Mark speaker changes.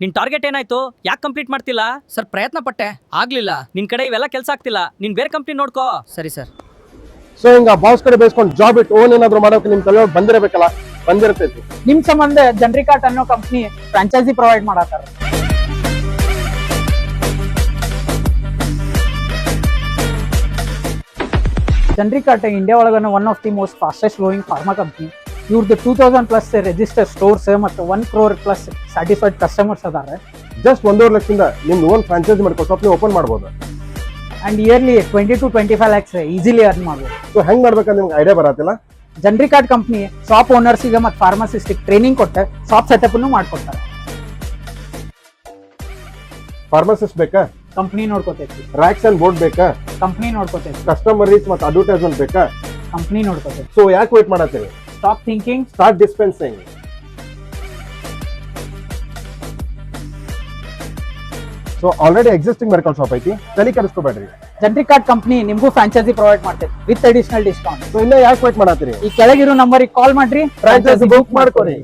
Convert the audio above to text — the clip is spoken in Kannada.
Speaker 1: ನಿನ್ ಟಾರ್ಗೆಟ್ ಏನಾಯ್ತು? ಯಾಕೆ ಕಂಪ್ಲೀಟ್ ಮಾಡ್ತಿಲ್ಲ?
Speaker 2: ಸರ್ ಪ್ರಯತ್ನ ಪಟ್ಟೆ, ಆಗ್ಲಿಲ್ಲ.
Speaker 1: ನಿನ್ ಕಡೆ ಇವೆಲ್ಲ ಕೆಲಸ ಆಗ್ತಿಲ್ಲ, ನೀನ್ ಬೇರೆ ಕಂಪ್ನಿ ನೋಡ್ಕೋ.
Speaker 2: ಸರಿ ಸರ್.
Speaker 3: ಸೊ ಹಿಂಗ ಬಾಸ್ ಕಡೆ ಬೇಸ್ಕೊಂಡು ಜಾಬ್ ಇಟ್ಟು ಓನ್ ಏನಾದ್ರು ಮಾಡೋಕೆ ನಿಮ್ ತಲೆ ಬಂದಿರಬೇಕಲ್ಲ, ಬಂದಿರ್ತೈತಿ.
Speaker 4: ನಿಮ್ ಸಂಬಂಧ ಜನರಿಕಾಟ್ ಅನ್ನೋ ಕಂಪ್ನಿ ಫ್ರಾಂಚೈಸಿ ಪ್ರೊವೈಡ್ ಮಾಡತ್ತಾರ. ಜನರಿಕಾಟ್ ಇಂಡಿಯಾ ಒಳಗನ one of the most fastest growing pharma company. ಇವ್ರದ್ದು 2000+ ರಿಜಿಸ್ಟರ್ ಸ್ಟೋರ್ಸ್ ಮತ್ತು 1 crore+ ಸ್ಯಾಟಿಸ್ಫೈಡ್ ಕಸ್ಟಮರ್ಸ್ ಅದಾರೆ.
Speaker 3: ಜಸ್ಟ್ 1.5 ಲಕ್ಷದಿಂದ ನಿಮ್ದು ಓನ್ ಫ್ರಾಂಚೈಸಿ ಮಾಡ್ಕೊಂಡು ಶಾಪ್ ನೀವು ಓಪನ್ ಮಾಡ್ಬೋದು.
Speaker 4: And yearly 20 to 25 lakhs easily earn ಮಾಡ್ಬೋದು.
Speaker 3: ಸೊ ಹೆಂಗ್ ಮಾಡ್ಬೇಕಂತ ನಿಮ್ಗೆ ಐಡಿಯಾ ಬರತ್ತಿಲ್ಲ?
Speaker 4: ಜನರಿಕಾಟ್ ಕಂಪ್ನಿ ಶಾಪ್ ಓನರ್ಸಿಗೆ ಮತ್ತು ಫಾರ್ಮಸಿಸ್ಟಿಗೆ ಟ್ರೈನಿಂಗ್ ಕೊಟ್ಟು ಶಾಪ್ ಸೆಟಪ್ ಮಾಡ್ಕೊಡ್ತಾರೆ.
Speaker 3: ಫಾರ್ಮಸಿಸ್ಟ್ ಬೇಕಾ?
Speaker 4: ಕಂಪ್ನಿ ನೋಡ್ಕೋತೈತಿ.
Speaker 3: ರ್ಯಾಕ್ಸ್ ಅಂಡ್ ಬೋರ್ಡ್ ಬೇಕಾ?
Speaker 4: ಕಂಪ್ನಿ ನೋಡ್ಕೋತೈತಿ.
Speaker 3: ಕಸ್ಟಮರ್ ರೀಚ್ ಮತ್ತು ಅಡ್ವರ್ಟೈಸ್ಮೆಂಟ್ ಬೇಕಾ?
Speaker 4: ಕಂಪ್ನಿ ನೋಡ್ಕೋತೈತಿ.
Speaker 3: ಸೊ ಯಾಕೆ ವೇಟ್ ಮಾಡತ್ತೀರಿ?
Speaker 4: Stop thinking,
Speaker 3: start dispensing. So already existing medical shop ಐತಿ, ತಲೆ ಕೆಡಿಸ್ಕೋಬೇಡ್ರಿ.
Speaker 4: ಜನರಿಕಾಟ್ ಕಂಪ್ನಿ ನಿಮಗೂ ಫ್ರಾಂಚೈಸಿ ಪ್ರೊವೈಡ್ ಮಾಡ್ತೈತಿ ವಿತ್ ಅಡಿಷನಲ್ ಡಿಸ್ಕೌಂಟ್.
Speaker 3: ಸೊ ಇನ್ನ ಯಾಕೆ ವೇಟ್ ಮಾಡತ್ತೀರಿ?
Speaker 4: ಈ ಕೆಳಗಿರೋ ನಂಬರಿಗೆ ಕಾಲ್ ಮಾಡ್ರಿ,
Speaker 3: ಫ್ರಾಂಚೈಸಿ ಬುಕ್ ಮಾಡ್ಕೊರಿ.